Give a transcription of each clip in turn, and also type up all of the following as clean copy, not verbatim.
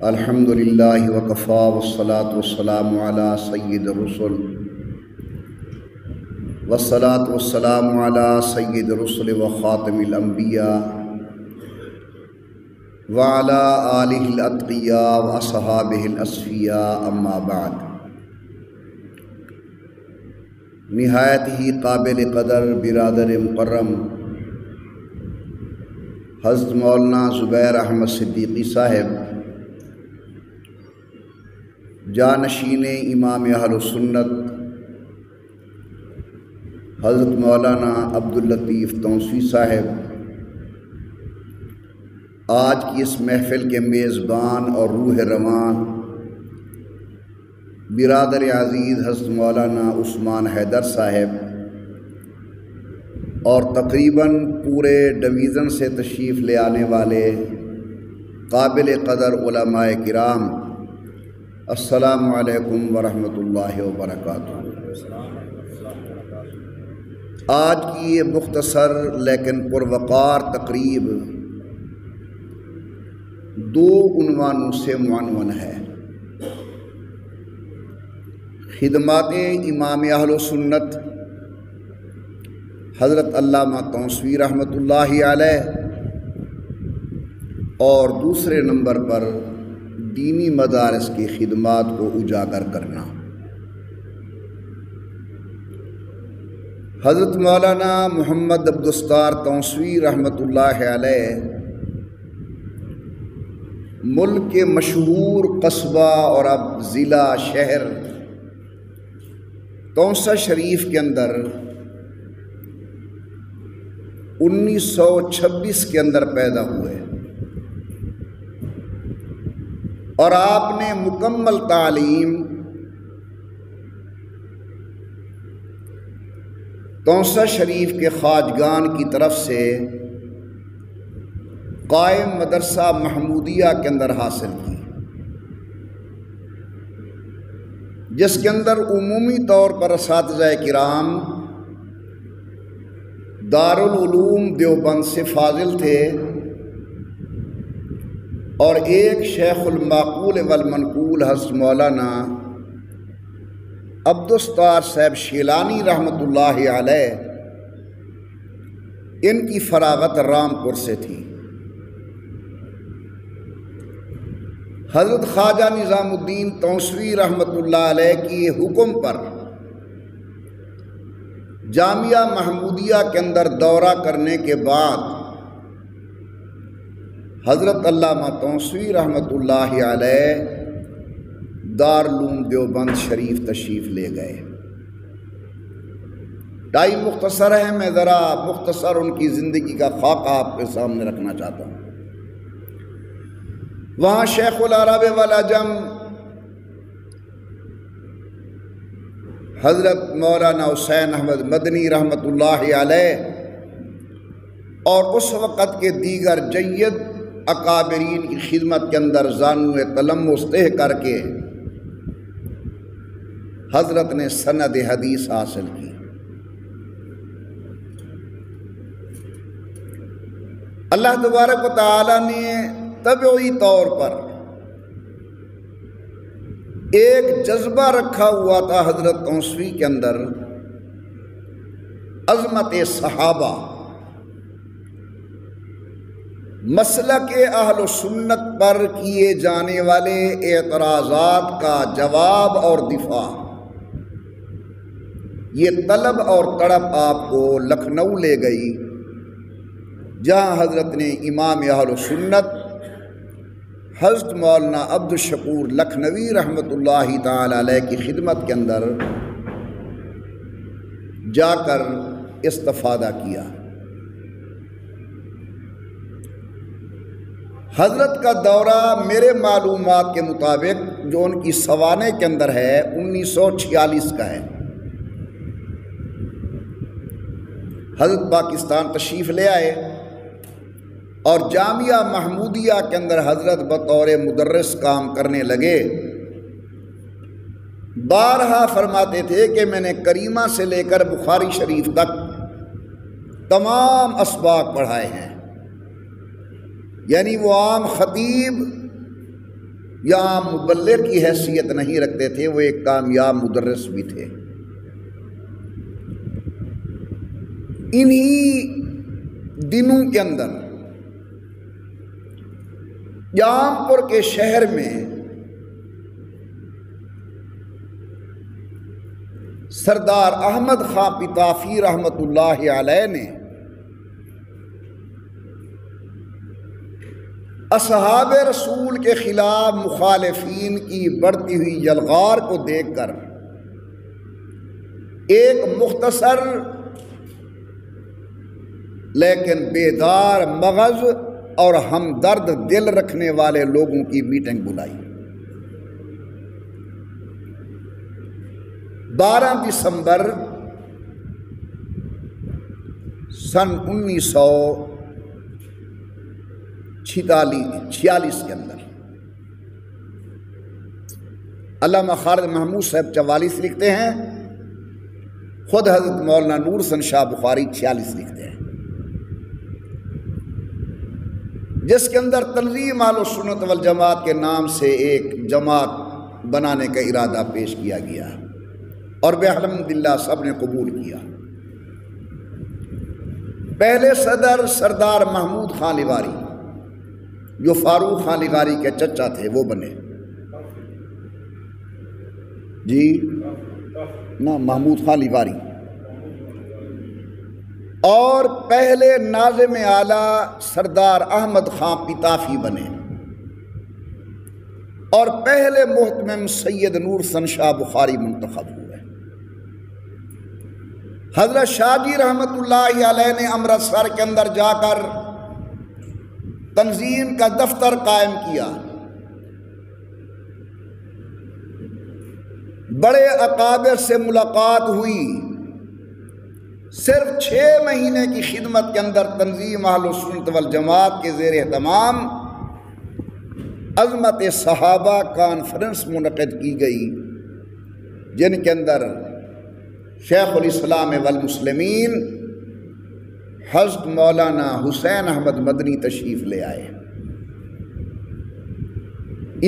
الحمد للہ وکفا والصلاة والسلام علی سید الرسل والصلاة والسلام علی سید الرسل وخاتم الانبیاء وعلی آلہ الاتقیاء واصحابہ الاصفیاء اما بعد۔ نہایت ہی قابل قدر برادر مکرم حضرت مولانا زبیر احمد صدیقی صاحب جانشین امام اہل سنت حضرت مولانا عبداللطیف توسوی صاحب آج کی اس محفل کے میزبان اور روح رواں برادر عزیز حضرت مولانا عثمان حیدر صاحب اور تقریباً پورے ڈویژن سے تشریف لے آنے والے قابل قدر علماء کرام، السلام علیکم ورحمۃ اللہ وبرکاتہ۔ آج کی یہ مختصر لیکن پروقار تقریب دو عنوانوں سے معنون ہے: خدمات امام اہل سنت حضرت علامہ توسوی رحمۃ اللہ علیہ، اور دوسرے نمبر پر دینی مدارس کی خدمات کو اجاگر کرنا۔ حضرت مولانا محمد عبدالستار توسوی رحمۃ اللہ علیہ ملک کے مشہور قصبہ اور اب ضلع شہر توسہ شریف کے اندر 1926 کے اندر پیدا ہوئے، اور آپ نے مکمل تعلیم توسہ شریف کے خواجگان کی طرف سے قائم مدرسہ محمودیہ کے اندر حاصل کی، جس کے اندر عمومی طور پر اساتذہ کرام دارالعلوم دیوبند سے فاضل تھے، اور ایک شیخ المعقول والمنقول حضرت مولانا عبدالستار صاحب شیلانی رحمۃ اللہ علیہ، ان کی فراغت رامپور سے تھی۔ حضرت خواجہ نظام الدین توسوی رحمۃ اللہ علیہ کی حکم پر جامعہ محمودیہ کے اندر دورہ کرنے کے بعد حضرت علامہ توسوی رحمۃ اللہ علیہ دارالعلوم دیوبند شریف تشریف لے گئے۔ ٹائم مختصر ہے، میں ذرا مختصر ان کی زندگی کا خاکہ آپ کے سامنے رکھنا چاہتا ہوں۔ وہاں شیخ العرب والعجم حضرت مولانا حسین احمد مدنی رحمۃ اللہ علیہ اور اس وقت کے دیگر جید اکابرین کی خدمت کے اندر زانو تلمس طے کر کے حضرت نے سند حدیث حاصل کی۔ اللہ تبارک و تعالی نے طبعی طور پر ایک جذبہ رکھا ہوا تھا حضرت توسوی کے اندر، عظمت صحابہ، مسلک اہل سنت پر کیے جانے والے اعتراضات کا جواب اور دفاع۔ یہ طلب اور تڑپ آپ کو لکھنؤ لے گئی، جہاں حضرت نے امام اہل سنت حضرت مولانا عبد الشکور لکھنوی رحمۃ اللہ تعالی علیہ کی خدمت کے اندر جا کر استفادہ کیا۔ حضرت کا دورہ میرے معلومات کے مطابق جو ان کی سوانح کے اندر ہے 1946 کا ہے۔ حضرت پاکستان تشریف لے آئے اور جامعہ محمودیہ کے اندر حضرت بطور مدرس کام کرنے لگے۔ بارہا فرماتے تھے کہ میں نے کریمہ سے لے کر بخاری شریف تک تمام اسباق پڑھائے ہیں، یعنی وہ عام خطیب یا مبلغ کی حیثیت نہیں رکھتے تھے، وہ ایک کامیاب مدرس بھی تھے۔ انہی دنوں کے اندر جام پور کے شہر میں سردار احمد خان پتافی رحمت اللہ علیہ نے اصحاب رسول کے خلاف مخالفین کی بڑھتی ہوئی یلغار کو دیکھ کر ایک مختصر لیکن بیدار مغز اور ہمدرد دل رکھنے والے لوگوں کی میٹنگ بلائی۔ 12 دسمبر سن 1946 کے اندر علامہ خالد محمود صاحب 44 لکھتے ہیں، خود حضرت مولانا نور حسن شاہ بخاری 46 لکھتے ہیں، جس کے اندر تنظیم اہل سنت والجماعت کے نام سے ایک جماعت بنانے کا ارادہ پیش کیا گیا اور الحمدللہ سب نے قبول کیا۔ پہلے صدر سردار محمود خان لیواری جو فاروق خان لیواری کے چچا تھے وہ بنے، جی نا محمود خان لیواری، اور پہلے ناظم اعلیٰ سردار احمد خان پتافی بنے، اور پہلے محتمم سید نور حسن شاہ بخاری منتخب ہوئے۔ حضرت شاہ جی رحمت اللہ علیہ نے امرتسر کے اندر جا کر تنظیم کا دفتر قائم کیا، بڑے اکابر سے ملاقات ہوئی، صرف 6 مہینے کی خدمت کے اندر تنظیم اہل سنت والجماعت کے زیر اہتمام عظمت صحابہ کانفرنس منعقد کی گئی، جن کے اندر شیخ الاسلام والمسلمین حضرت مولانا حسین احمد مدنی تشریف لے آئے،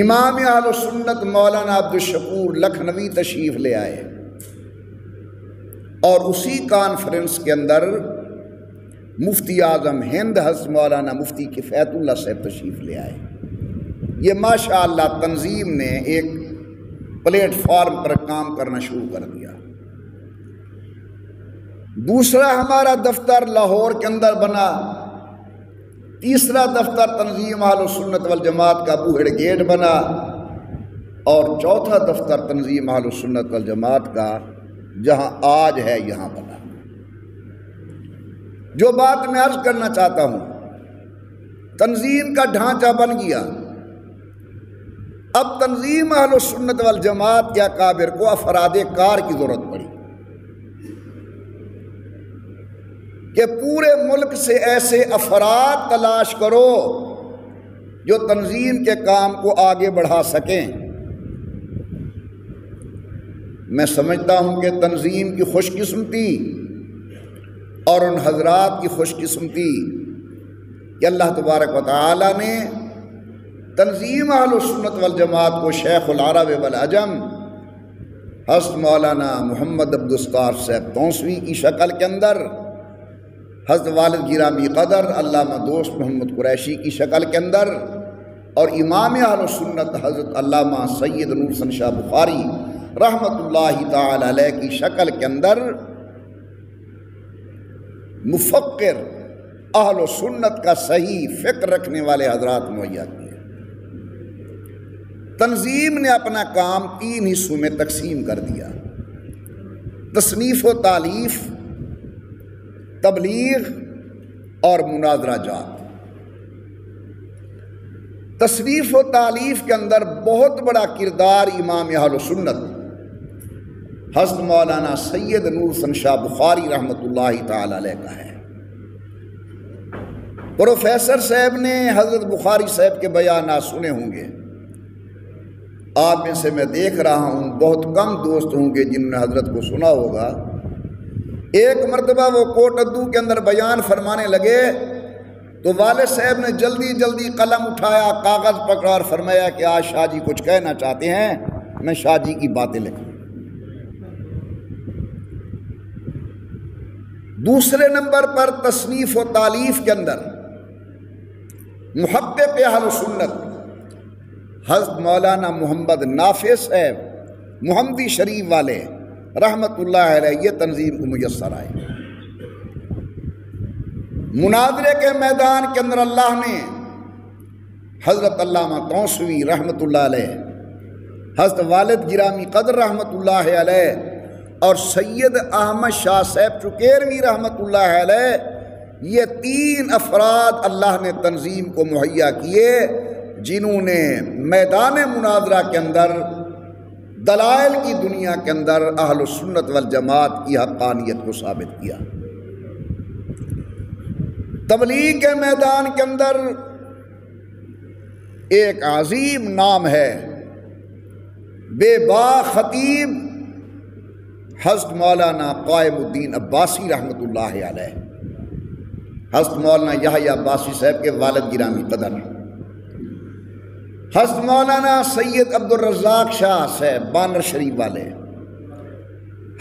امام اہل سنت مولانا عبدالشکور لکھنوی تشریف لے آئے، اور اسی کانفرنس کے اندر مفتی اعظم ہند حضرت مولانا مفتی کفایت اللہ صاحب تشریف لے آئے۔ یہ ماشاءاللہ تنظیم نے ایک پلیٹ فارم پر کام کرنا شروع کر دیا۔ دوسرا ہمارا دفتر لاہور کے اندر بنا، تیسرا دفتر تنظیم اہل سنت والجماعت کا بوہڑ گیٹ بنا، اور چوتھا دفتر تنظیم اہل سنت والجماعت کا جہاں آج ہے یہاں بنا۔ جو بات میں عرض کرنا چاہتا ہوں، تنظیم کا ڈھانچہ بن گیا، اب تنظیم اہل سنت والجماعت کے اکابر کو افراد کار کی ضرورت پڑی کہ پورے ملک سے ایسے افراد تلاش کرو جو تنظیم کے کام کو آگے بڑھا سکیں۔ میں سمجھتا ہوں کہ تنظیم کی خوش قسمتی اور ان حضرات کی خوش قسمتی کہ اللہ تبارک و تعالی نے تنظیم اہل سنت والجماعت کو شیخ العرب والعجم حضرت مولانا محمد عبدالستار صاحب تونسوی کی شکل کے اندر، حضرت والد گرامی قدر علامہ دوست محمد قریشی کی شکل کے اندر، اور امام اہل سنت حضرت علامہ سید نور حسن شاہ بخاری رحمت اللہ تعالی علیہ کی شکل کے اندر مفکر اہل سنت کا صحیح فکر رکھنے والے حضرات مہیا کیے۔ تنظیم نے اپنا کام 3 حصوں میں تقسیم کر دیا: تصنیف و تالیف، تبلیغ اور مناظرہ جات۔ تصنیف و تالیف کے اندر بہت بڑا کردار امام اہل سنت حضرت مولانا سید نور حسن شاہ بخاری رحمت اللہ تعالی علیہ کا ہے۔ پروفیسر صاحب نے حضرت بخاری صاحب کے بیانات سنے ہوں گے، آپ میں سے میں دیکھ رہا ہوں بہت کم دوست ہوں گے جنہوں نے حضرت کو سنا ہوگا۔ ایک مرتبہ وہ کوٹ ادو کے اندر بیان فرمانے لگے تو والد صاحب نے جلدی جلدی قلم اٹھایا، کاغذ پکڑا اور فرمایا کہ آج شاہ جی کچھ کہنا چاہتے ہیں، میں شاہ جی کی باتیں لکھوں۔ دوسرے نمبر پر تصنیف و تالیف کے اندر محقق اہل سنت حضرت مولانا محمد نافع صاحب محمدی شریف والے رحمت اللہ علیہ یہ تنظیم کو میسر آئے۔ مناظرے کے میدان کے اندر اللہ نے حضرت علامہ توسوی رحمت اللہ علیہ، حضرت والد گرامی قدر رحمت اللہ علیہ اور سید احمد شاہ صاحب چکیروی رحمت اللہ علیہ، یہ 3 افراد اللہ نے تنظیم کو مہیا کیے جنہوں نے میدان مناظرہ کے اندر دلائل کی دنیا کے اندر اہل سنت والجماعت کی حقانیت کو ثابت کیا۔ تبلیغ کے میدان کے اندر ایک عظیم نام ہے، بے با خطیب حضرت مولانا قائم الدین عباسی رحمت اللہ علیہ، حضرت مولانا یحییٰ عباسی صاحب کے والد گرامی قدر، حضرت مولانا سید عبد الرزاق شاہ صاحب بانر شریف والے،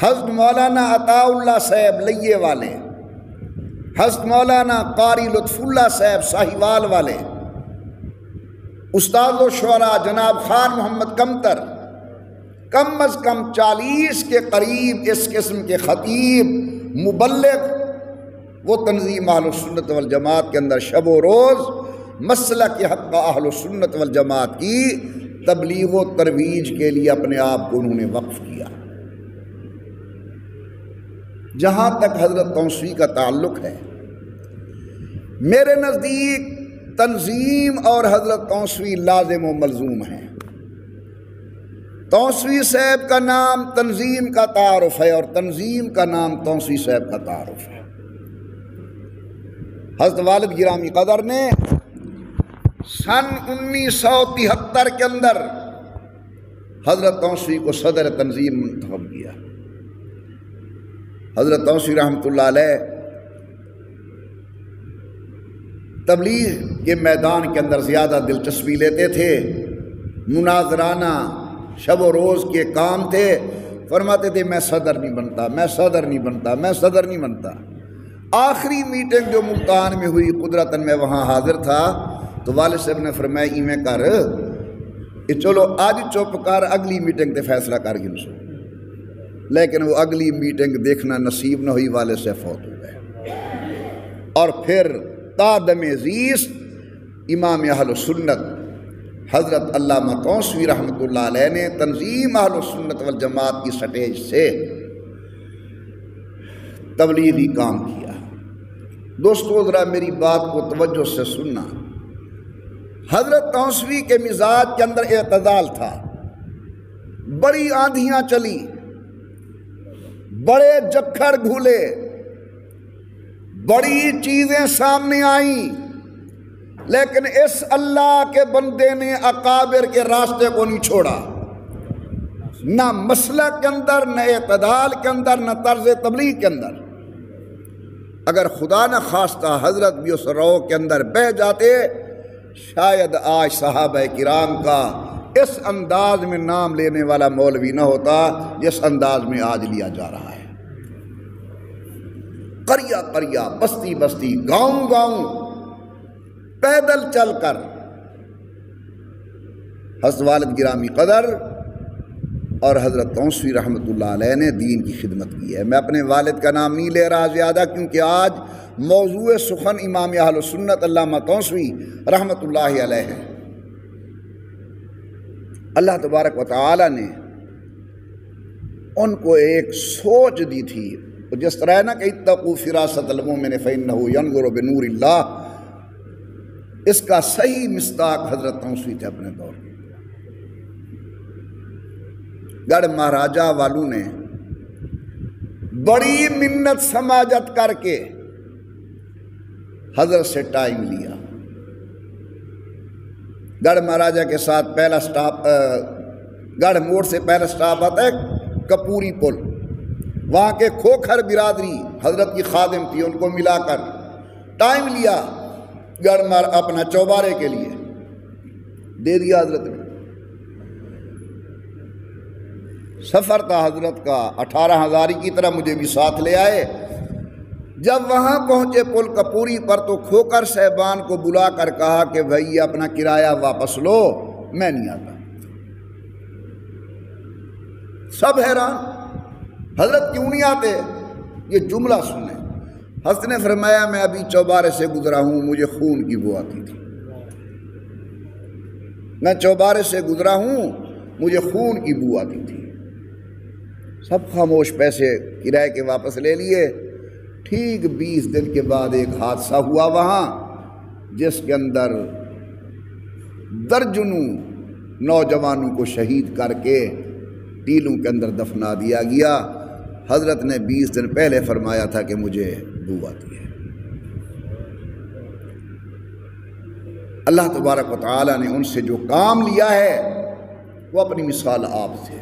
حضرت مولانا عطاء اللہ صاحب لیے والے، حضرت مولانا قاری لطف اللہ صاحب ساہیوال والے، استاد و شعراء جناب خان محمد کمتر، کم از کم 40 کے قریب اس قسم کے خطیب مبلغ وہ تنظیم اہل سنت والجماعت کے اندر شب و روز مسلک حق اہل سنت والجماعت کی تبلیغ و ترویج کے لیے اپنے آپ کو انہوں نے وقف کیا۔ جہاں تک حضرت توسوی کا تعلق ہے، میرے نزدیک تنظیم اور حضرت توسوی لازم و ملزوم ہیں۔ توسوی صاحب کا نام تنظیم کا تعارف ہے اور تنظیم کا نام توسوی صاحب کا تعارف ہے۔ حضرت والد گرامی قدر نے سن 1973 کے اندر حضرت توسوی کو صدر تنظیم منتخب کیا۔ حضرت توسوی رحمۃ اللہ علیہ تبلیغ کے میدان کے اندر زیادہ دلچسپی لیتے تھے، مناظرانہ شب و روز کے کام تھے، فرماتے تھے میں صدر نہیں بنتا، میں صدر نہیں بنتا، میں صدر نہیں بنتا۔ آخری میٹنگ جو ملتان میں ہوئی، قدرتاً میں وہاں حاضر تھا، تو والد صاحب نے فرمایا ایویں کر چلو آج چپ کر، اگلی میٹنگ تے فیصلہ کر گن سو، لیکن وہ اگلی میٹنگ دیکھنا نصیب نہ ہوئی، والد سے فوت ہو گئے۔ اور پھر تا دم زیست امام اہل سنت حضرت علامہ توسوی رحمۃ اللہ علیہ نے تنظیم اہل سنت والجماعت کی سٹیج سے تبلیغی کام کیا۔ دوستو ذرا میری بات کو توجہ سے سننا، حضرت توسوی کے مزاج کے اندر اعتدال تھا۔ بڑی آندھیاں چلی، بڑے جکھڑ گھولے، بڑی چیزیں سامنے آئیں، لیکن اس اللہ کے بندے نے اکابر کے راستے کو نہیں چھوڑا، نہ مسلک کے اندر، نہ اعتدال کے اندر، نہ طرز تبلیغ کے اندر۔ اگر خدا نہ خواستہ حضرت بھی اس رو کے اندر بہ جاتے، شاید آج صحابہ کرام کا اس انداز میں نام لینے والا مولوی نہ ہوتا جس انداز میں آج لیا جا رہا ہے۔ قریہ قریہ، بستی بستی، گاؤں گاؤں، پیدل چل کر حضرت والد گرامی قدر اور حضرت توسوی رحمۃ اللہ علیہ نے دین کی خدمت کی ہے۔ میں اپنے والد کا نام نہیں لے رہا زیادہ، کیونکہ آج موضوع سخن امام اہل سنت علامہ توسوی رحمۃ اللہ علیہ ہے۔ اللہ تبارک و تعالی نے ان کو ایک سوچ دی تھی، جس طرح ہے نا کہ اتقوا فراست المؤمن فإنہ ینظر بنور اللہ، اس کا صحیح مصداق حضرت توسوی تھے اپنے دور کے۔ گڑھ مہاراجہ والوں نے بڑی منت سماجت کر کے حضرت سے ٹائم لیا۔ گڑھ مہاراجہ کے ساتھ پہلا سٹاپ، گڑھ موڑ سے پہلا سٹاپ آتا ہے کپوری پل، وہاں کے کھوکھر برادری حضرت کی خادم تھی، ان کو ملا کر ٹائم لیا گڑ مار اپنا چوبارے کے لیے دے دیا حضرت نے۔ سفر تھا حضرت کا 18,000 کی طرح، مجھے بھی ساتھ لے آئے۔ جب وہاں پہنچے پل کپوری پر تو کھوکر صاحبان کو بلا کر کہا کہ بھائی اپنا کرایہ واپس لو، میں نہیں آتا۔ سب حیران، حضرت کیوں نہیں آتے؟ یہ جملہ سنیں۔ حضرت نے فرمایا میں ابھی چوبارے سے گزرا ہوں، مجھے خون کی بو آتی تھی۔ میں چوبارے سے گزرا ہوں، مجھے خون کی بو آتی تھی۔ سب خاموش، پیسے کرائے کے واپس لے لیے۔ ٹھیک 20 دن کے بعد ایک حادثہ ہوا وہاں، جس کے اندر درجنوں نوجوانوں کو شہید کر کے ٹیلوں کے اندر دفنا دیا گیا۔ حضرت نے 20 دن پہلے فرمایا تھا کہ مجھے بو آتی ہے۔ اللہ تبارک و تعالیٰ نے ان سے جو کام لیا ہے وہ اپنی مثال آپ سے۔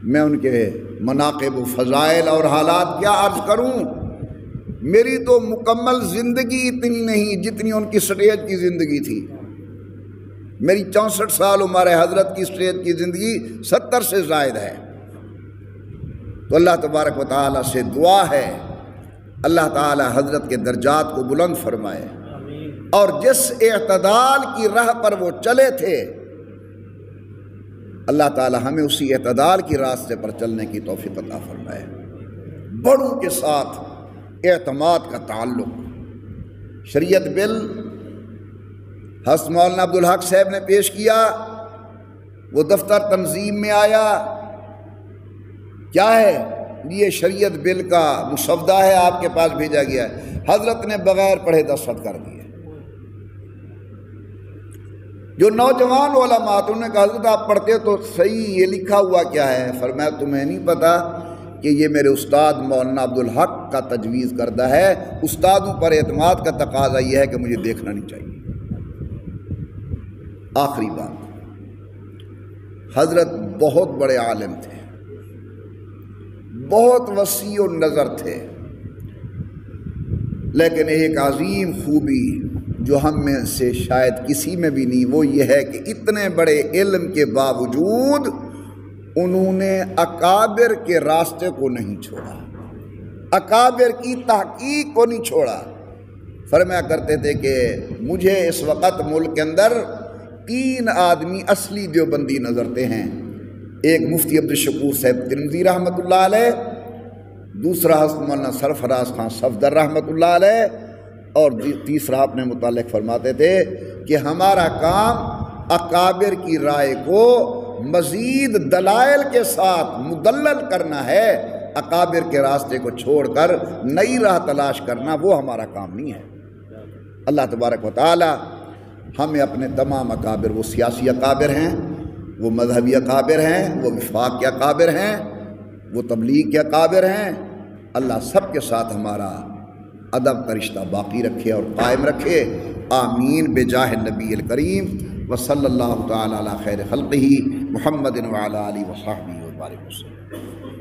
میں ان کے مناقب و فضائل اور حالات کیا عرض کروں؟ میری تو مکمل زندگی اتنی نہیں جتنی ان کی سٹیج کی زندگی تھی۔ میری 64 سال عمر ہے، حضرت کی سٹیج کی زندگی 70 سے زائد ہے۔ تو اللہ تبارک و تعالیٰ سے دعا ہے اللہ تعالیٰ حضرت کے درجات کو بلند فرمائے، اور جس اعتدال کی راہ پر وہ چلے تھے اللہ تعالیٰ ہمیں اسی اعتدال کی راستے پر چلنے کی توفیق عطا فرمائے۔ بڑوں کے ساتھ اعتماد کا تعلق، شریعت بل حضرت مولانا عبدالحق صاحب نے پیش کیا، وہ دفتر تنظیم میں آیا، کیا ہے یہ شریعت بل کا مسودہ ہے، آپ کے پاس بھیجا گیا ہے۔ حضرت نے بغیر پڑھے دستخط کر دیے۔ جو نوجوان علماء انہوں نے کہا حضرت آپ پڑھتے تو صحیح، یہ لکھا ہوا کیا ہے؟ فرمایا تمہیں نہیں پتا کہ یہ میرے استاد مولانا عبدالحق کا تجویز کردہ ہے۔ استادوں پر اعتماد کا تقاضا یہ ہے کہ مجھے دیکھنا نہیں چاہیے۔ آخری بات، حضرت بہت بڑے عالم تھے، بہت وسیع النظر تھے، لیکن ایک عظیم خوبی جو ہم میں سے شاید کسی میں بھی نہیں، وہ یہ ہے کہ اتنے بڑے علم کے باوجود انہوں نے اکابر کے راستے کو نہیں چھوڑا، اکابر کی تحقیق کو نہیں چھوڑا۔ فرمایا کرتے تھے کہ مجھے اس وقت ملک کے اندر 3 آدمی اصلی دیوبندی نظرتے ہیں۔ ایک مفتی عبدالشکور صاحب ترمذی رحمۃ اللہ علیہ، دوسرا حضرت مولانا سرفراز خان صفدر رحمۃ اللہ علیہ، اور تیسرا اپنے متعلق فرماتے تھے کہ ہمارا کام اکابر کی رائے کو مزید دلائل کے ساتھ مدلل کرنا ہے، اکابر کے راستے کو چھوڑ کر نئی راہ تلاش کرنا وہ ہمارا کام نہیں ہے۔ اللہ تبارک و تعالی ہمیں اپنے تمام اکابر، وہ سیاسی اکابر ہیں، وہ مذہبی اکابر ہیں، وہ وفاق کے اکابر ہیں، وہ تبلیغ کے اکابر ہیں، اللہ سب کے ساتھ ہمارا ادب کا رشتہ باقی رکھے اور قائم رکھے۔ آمین بجاہ النبی الکریم وصلی اللہ تعالی علی خیر خلقہ محمد وعلی آلہ وصحبہ وبارک وسلم۔